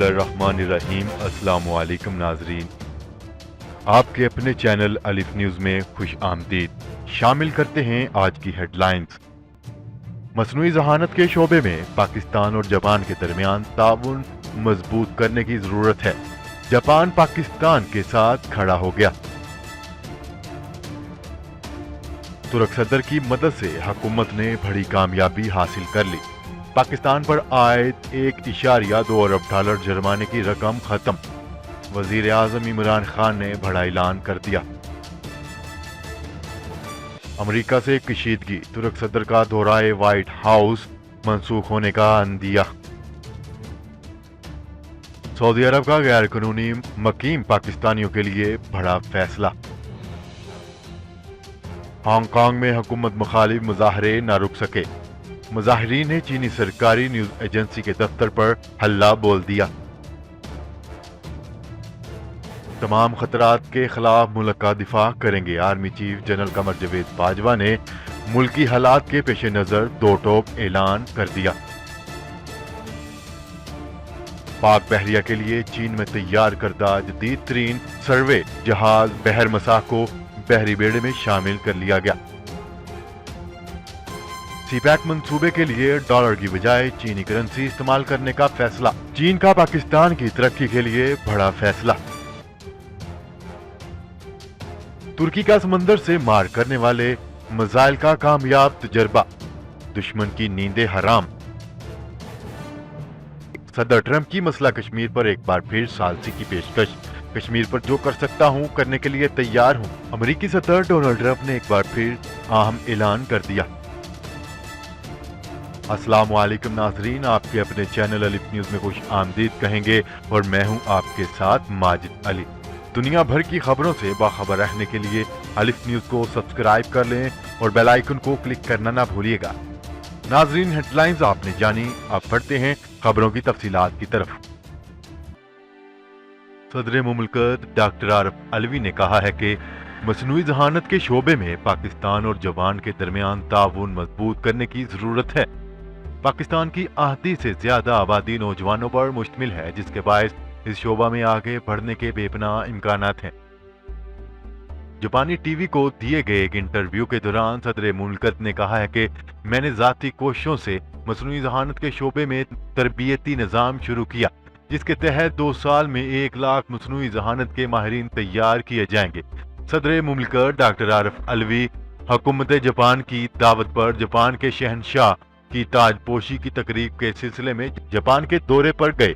बिस्मिल्लाहिर्रहमानिर्रहीम। अस्सलाम वालेकुम नाजरीन, आपके अपने चैनल अलिफ न्यूज़ में खुश आमदीद। शामिल करते हैं आज की हेडलाइंस। मसनूई जहानत के शोबे में पाकिस्तान और जापान के दरमियान ताउन मजबूत करने की ज़रूरत है। जापान पाकिस्तान के साथ खड़ा हो गया। तुर्क सदर की मदद से हुकूमत ने बड़ी कामयाबी हासिल कर ली। पाकिस्तान पर आयद $1.2 अरब जुर्माने की रकम खत्म। वजीर आजम इमरान खान ने बड़ा ऐलान कर दिया। अमेरिका से कशीदगी, तुर्क सदर का दौराए व्हाइट हाउस मंसूख होने का अंदिया। सऊदी अरब का गैर कानूनी मकीम पाकिस्तानियों के लिए बड़ा फैसला। हांगकांग में हुकूमत मुखालिफ मुजाहरे न रुक सके। मुजाहिरीन ने चीनी सरकारी न्यूज एजेंसी के दफ्तर पर हल्ला बोल दिया। तमाम खतरात के खिलाफ मुल्क का दिफा करेंगे। Army chief general Qamar Javed Bajwa ने मुल्की हालात के पेश नजर दो टोक ऐलान कर दिया। पाक बहरिया के लिए चीन में तैयार करदा जदीद तरीन सर्वे जहाज बहर मसाह को बहरी बेड़े में शामिल कर लिया गया। सीपैक मंसूबे के लिए डॉलर की बजाय चीनी करेंसी इस्तेमाल करने का फैसला। चीन का पाकिस्तान की तरक्की के लिए बड़ा फैसला। तुर्की का समंदर से मार करने वाले मिसाइल का कामयाब तजर्बा। दुश्मन की नींदें हराम। सदर ट्रंप की मसला कश्मीर पर एक बार फिर सालसी की पेशकश। कश्मीर पर जो कर सकता हूं करने के लिए तैयार हूं। अमेरिकी सदर डोनाल्ड ट्रंप ने एक बार फिर अहम ऐलान कर दिया। अस्सलाम वालेकुम नाजरीन, आपके अपने चैनल अलिफ न्यूज़ में खुश आमदीद कहेंगे और मैं हूं आपके साथ माजिद अली। दुनिया भर की खबरों से बाखबर रहने के लिए अलिफ न्यूज़ को सब्सक्राइब कर लें और बेल आइकन को क्लिक करना ना भूलिएगा। नाजरीन, हेडलाइंस आपने जानी, अब बढ़ते हैं खबरों की तफसीलात की तरफ। सदर मुमलकत डॉक्टर आरिफ अलवी ने कहा है कि मसनूई जहानत के शोबे में पाकिस्तान और जापान के दरमियान ताउन मजबूत करने की जरूरत है। पाकिस्तान की आधी से ज्यादा आबादी नौजवानों पर मुश्तमिल है, जिसके बायस इस शोबा में आगे बढ़ने के बेपनाह इम्कानात हैं। जापानी टीवी को दिए गए एक इंटरव्यू के दौरान सदर मुमलकत ने कहा है कि मैंने जाती कोशिशों से मसनूई जहानत के शोबे में तरबियती निज़ाम शुरू किया, जिसके तहत 2 साल में 1 लाख मसनूई जहानत के माहिरीन तैयार किए जाएंगे। सदर मुमलकत डॉक्टर आरिफ अलवी हुकूमत जापान की दावत पर जापान के शहनशाह की ताजपोशी की तकरीब के सिलसिले में जापान के दौरे पर गए।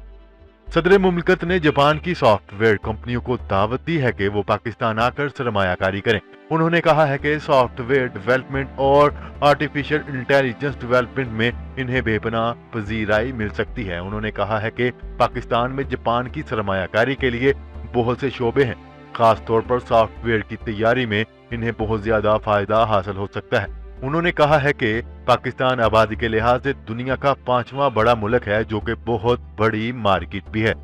सदर मुमलकत ने जापान की सॉफ्टवेयर कंपनियों को दावत दी है कि वो पाकिस्तान आकर सरमायाकारी करें। उन्होंने कहा है कि सॉफ्टवेयर डेवलपमेंट और आर्टिफिशियल इंटेलिजेंस डेवलपमेंट में इन्हें बेपनाह पजीराई मिल सकती है। उन्होंने कहा है कि पाकिस्तान में जापान की सरमायाकारी के लिए बहुत से शोबे हैं, खास तौर पर सॉफ्टवेयर की तैयारी में इन्हें बहुत ज्यादा फायदा हासिल हो सकता है। उन्होंने कहा है कि पाकिस्तान आबादी के लिहाज से दुनिया का 5वां बड़ा मुल्क है, जो कि बहुत बड़ी मार्केट भी है।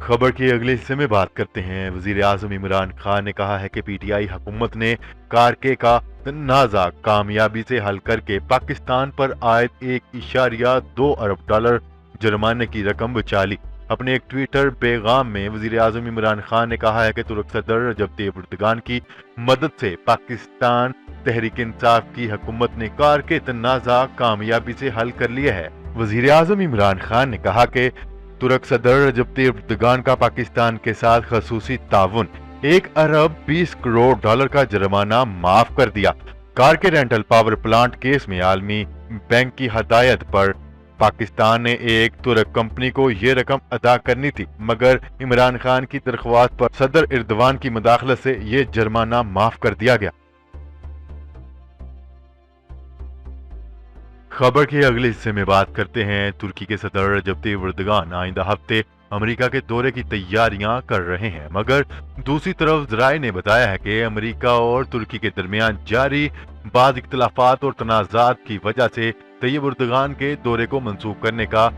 खबर के अगले हिस्से में बात करते हैं। वजीर आजम इमरान खान ने कहा है कि पीटीआई हुकूमत ने कारके का तनाज़ा कामयाबी से हल करके पाकिस्तान पर आयद $1.2 अरब जुर्माने की रकम बचा ली। अपने एक ट्विटर पैगाम में वजीर आजम इमरान खान ने कहा है कि तुर्क सदर रजब तैयब एर्दोगान की मदद से पाकिस्तान तहरीक इंसाफ की हुकूमत ने कारके तनाज़ा कामयाबी से हल कर लिया है। वजीर आजम इमरान खान ने कहा कि तुर्क सदर रजब तैयब एर्दोगान का पाकिस्तान के साथ खसूसी ताउन $1.20 का जुर्माना माफ कर दिया। कारके रेंटल पावर प्लांट केस में आलमी बैंक की हदायत पर पाकिस्तान ने एक तुर्क कंपनी को ये रकम अदा करनी थी, मगर इमरान खान की दरख्वास्त पर सदर एर्दोगान की मुदाखलत से ये जुर्माना माफ कर दिया गया। खबर के अगले हिस्से में बात करते हैं। तुर्की के सदर रजब तैयब एर्दोगान आइंदा हफ्ते अमेरिका के दौरे की तैयारियां कर रहे हैं, मगर दूसरी तरफ ज़राए ने बताया है कि अमेरिका और तुर्की के दरमियान जारी बाज़ इख्तिलाफात और तनाज़ात की वजह से तैयब एर्दोगान के दौरे को मंसूख करने का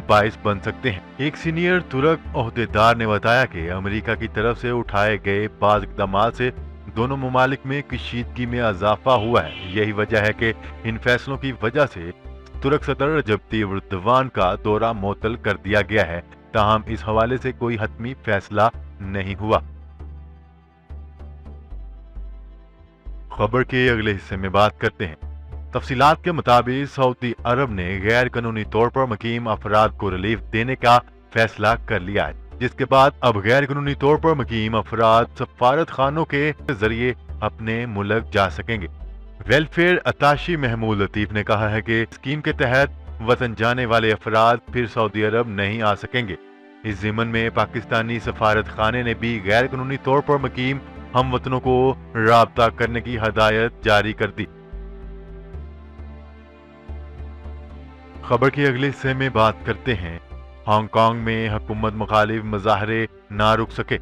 बाइस बन सकते हैं। एक सीनियर तुर्क ओहदेदार ने बताया कि अमेरिका की तरफ से उठाए गए बाज़ इक़दाम से दोनों ममालिक में कशीदगी में इजाफा हुआ है। यही वजह है कि इन फैसलों की वजह से तुर्क सदर रजब तय्यिप एर्दोगान का दौरा मुअत्तल कर दिया गया है। ताहम इस हवाले से कोई हतमी फैसला नहीं हुआ। खबर के अगले हिस्से में बात करते हैं। तफसीलात के मुताबिक सऊदी अरब ने गैर कानूनी तौर पर मुकीम अफराद को रिलीफ देने का फैसला कर लिया है, जिसके बाद अब गैर कानूनी तौर पर मुकीम अफराद सफारत खानों के जरिए अपने मुल्क जा सकेंगे। वेलफेयर अताशी महमूद लतीफ ने कहा है कि स्कीम के तहत वतन जाने वाले अफराद फिर सऊदी अरब नहीं आ सकेंगे। इस ज़िमन में पाकिस्तानी सफारत खाने ने भी गैर कानूनी तौर पर मुकीम हम वतनों को राब्ता करने की हदायत जारी कर दी। खबर के अगले हिस्से में बात करते हैं। हांगकांग में हुकूमत मुखालिफ मुजाहरे ना रुक सके।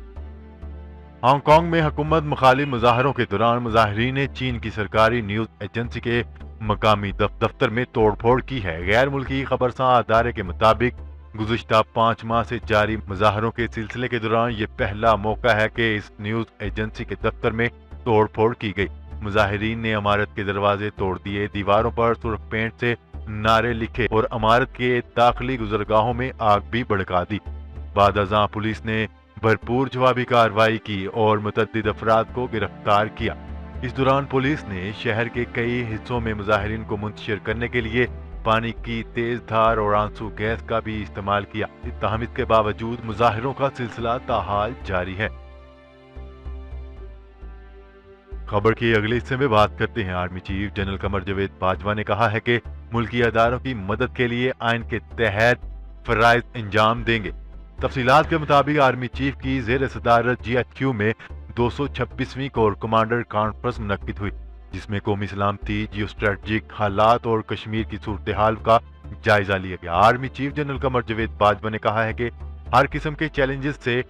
हांगकांग में हुकूमत मुखालिफ मुजाहरों के दौरान मुजाहिरीन ने चीन की सरकारी न्यूज एजेंसी के मकामी दफ्तर में तोड़फोड़ की है। गैर मुल्की खबरसां अदारे के मुताबिक गुज़िश्ता 5 माह से जारी मुजाहरों के सिलसिले के दौरान ये पहला मौका है कि इस न्यूज एजेंसी के दफ्तर में तोड़फोड़ की गई। मुजाहिरीन ने इमारत के दरवाजे तोड़ दिए, दीवारों पर सुर्ख पेंट से नारे लिखे और इमारत के दाखिली गुजरगाहों में आग भी भड़का दी। बाद अज़ां पुलिस ने भरपूर जवाबी कार्रवाई की और मुतअद्दिद अफराद को गिरफ्तार किया। इस दौरान पुलिस ने शहर के कई हिस्सों में मुजाहिरीन को मुंतशिर करने के लिए पानी की तेज धार और आंसू गैस का भी इस्तेमाल किया। ताहम इसके बावजूद मुजाहिरों का सिलसिला ताहाल जारी है। खबर के अगले हिस्से में बात करते हैं। Army chief general Qamar Javed Bajwa ने कहा है कि मुल्की अदारों की मदद के लिए आइन के तहत फराइज अंजाम देंगे। तफसीलात के मुताबिक आर्मी चीफ की ज़ेर सदारत GHQ में 226वीं कोर कमांडर कॉन्फ्रेंस मुनक्किद हुई, जिसमें कौमी सलामती, जियो स्ट्रेटजिक हालात और कश्मीर की सूरत हाल का जायजा लिया गया। Army chief general Qamar Javed Bajwa ने कहा है कि हर किस्म के चैलेंजेस से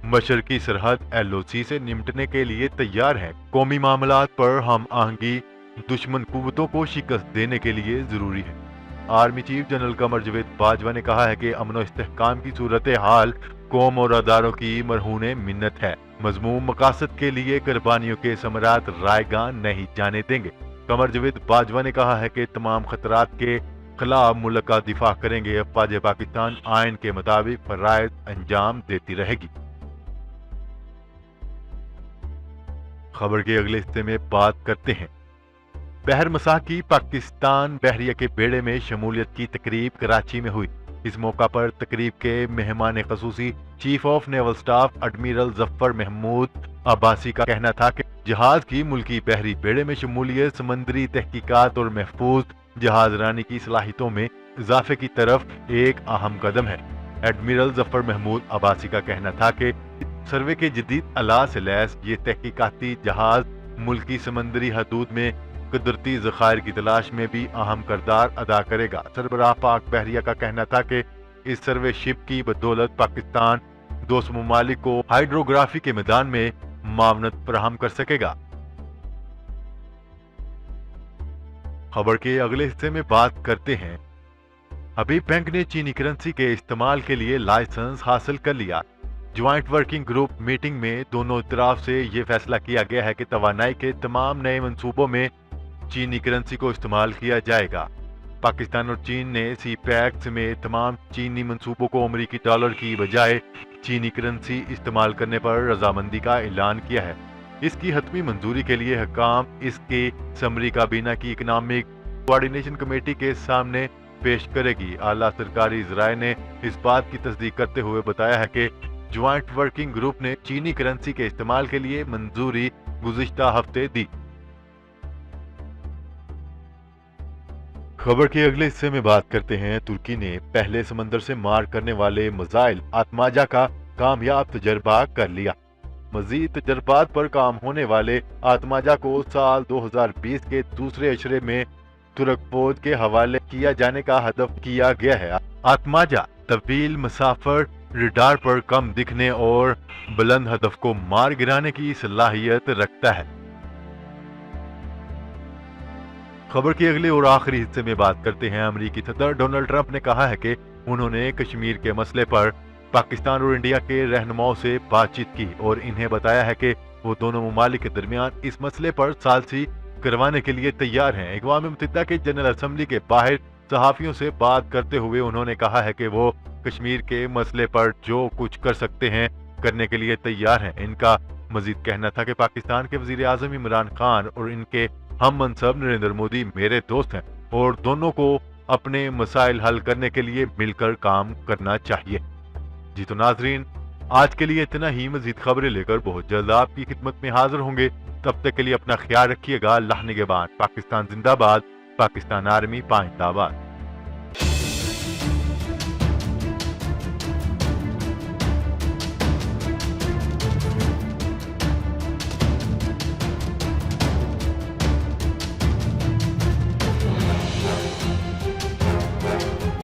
मशरकी सरहद LOC से निपटने के लिए तैयार है। कौमी मामलात पर हम आहंगी दुश्मन कुव्वतों को शिकस्त देने के लिए जरूरी है। Army chief general Qamar Javed Bajwa ने कहा है कि अमन और इस्तेहकाम की सूरत हाल कौम और अदारों की मरहूने मिन्नत है। मजमूम मकासद के लिए कुर्बानियों के समरात रायगां नहीं जाने देंगे। कमर जावेद बाजवा ने कहा है कि तमाम खतरात के खिलाफ मुल्क का दिफा करेंगे। अफवाज पाकिस्तान आइन के मुताबिक फराइज अंजाम देती रहेगी। खबर के अगले हिस्से में बात करते हैं। बहर मसाह की पाकिस्तान बहरिया के बेड़े में शमूलियत की तकरीब कराची में हुई। इस मौका पर तकरीब के मेहमान खसूसी chief of naval staff admiral Zafar Mahmood Abbasi का कहना था कि जहाज की मुल्की बहरी बेड़े में शमूलियत समंदरी तहकीकात और महफूज जहाज रानी की सलाहियतों में इजाफे की तरफ एक अहम कदम है। एडमिरल जफर महमूद अब्बासी का कहना था कि सर्वे के जदीद अला से लैस ये तहकीकाती जहाज मुल्की समंदरी हदूद में कुदरती ज़खायर की तलाश में भी अहम किरदार अदा करेगा। सरबराह पाक बहरिया का कहना था कि इस सर्वे शिप की बदौलत पाकिस्तान दोस्त ममालिक को हाइड्रोग्राफी के मैदान में मावनत फराहम कर सकेगा। खबर के अगले हिस्से में बात करते हैं। हबीब बैंक ने चीनी करेंसी के इस्तेमाल के लिए लाइसेंस हासिल कर लिया। ज्वाइंट वर्किंग ग्रुप मीटिंग में दोनों तरफ से ये फैसला किया गया है कि तवानाई के तमाम नए मंसूबों में चीनी करेंसी को इस्तेमाल किया जाएगा। पाकिस्तान और चीन ने CPEC में तमाम चीनी मंसूबों को अमेरिकी डॉलर की बजाय चीनी करेंसी इस्तेमाल करने पर रजामंदी का ऐलान किया है। इसकी हतमी मंजूरी के लिए हुकाम इसके समरी काबीना की इकनॉमिक कोऑर्डिनेशन कमेटी के सामने पेश करेगी। आला सरकारी ज़राए ने इस बात की तस्दीक करते हुए बताया है कि ज्वाइंट वर्किंग ग्रुप ने चीनी करेंसी के इस्तेमाल के लिए मंजूरी गुज़िश्ता हफ्ते दी। खबर के अगले हिस्से में बात करते हैं। तुर्की ने पहले समंदर से मार करने वाले मिसाइल आत्माजा का कामयाब तजर्बा कर लिया। मजीद तजर्बात पर काम होने वाले आत्माजा को साल 2020 के दूसरे अशरे में तुर्क फौज के हवाले किया जाने का हदफ किया गया है। आत्माजा तवील मुसाफर रडार पर कम दिखने और बुलंद हदफ को मार गिराने की सलाहियत रखता है। खबर के अगले और आखिरी हिस्से में बात करते हैं। अमेरिकी सदर डोनाल्ड ट्रंप ने कहा है कि उन्होंने कश्मीर के मसले पर पाकिस्तान और इंडिया के रहनुमाओं से बातचीत की और इन्हें बताया है कि वो दोनों ममालिक के दरमियान इस मसले पर सालसी करवाने के लिए तैयार हैं। अक़वाम मुत्तहिदा के जनरल असम्बली के बाहर صحافیوں سے بات کرتے ہوئے انہوں نے کہا ہے کہ وہ کشمیر کے مسئلے پر جو کچھ کر سکتے ہیں کرنے کے لیے تیار ہیں۔ ان کا مزید کہنا تھا کہ پاکستان کے وزیر اعظم عمران خان اور ان کے ہم منصب نریندر مودی میرے دوست ہیں اور دونوں کو اپنے مسائل حل کرنے کے لیے مل کر کام کرنا چاہیے۔ جی تو ناظرین، آج کے لیے اتنا ہی۔ مزید خبریں لے کر بہت جلد آپ کی خدمت میں حاضر ہوں گے۔ تب تک کے لیے اپنا خیال رکھیے گا۔ اللہ نگہبان۔ پاکستان زندہ باد۔ پاکستان آرمی پائندہ باد۔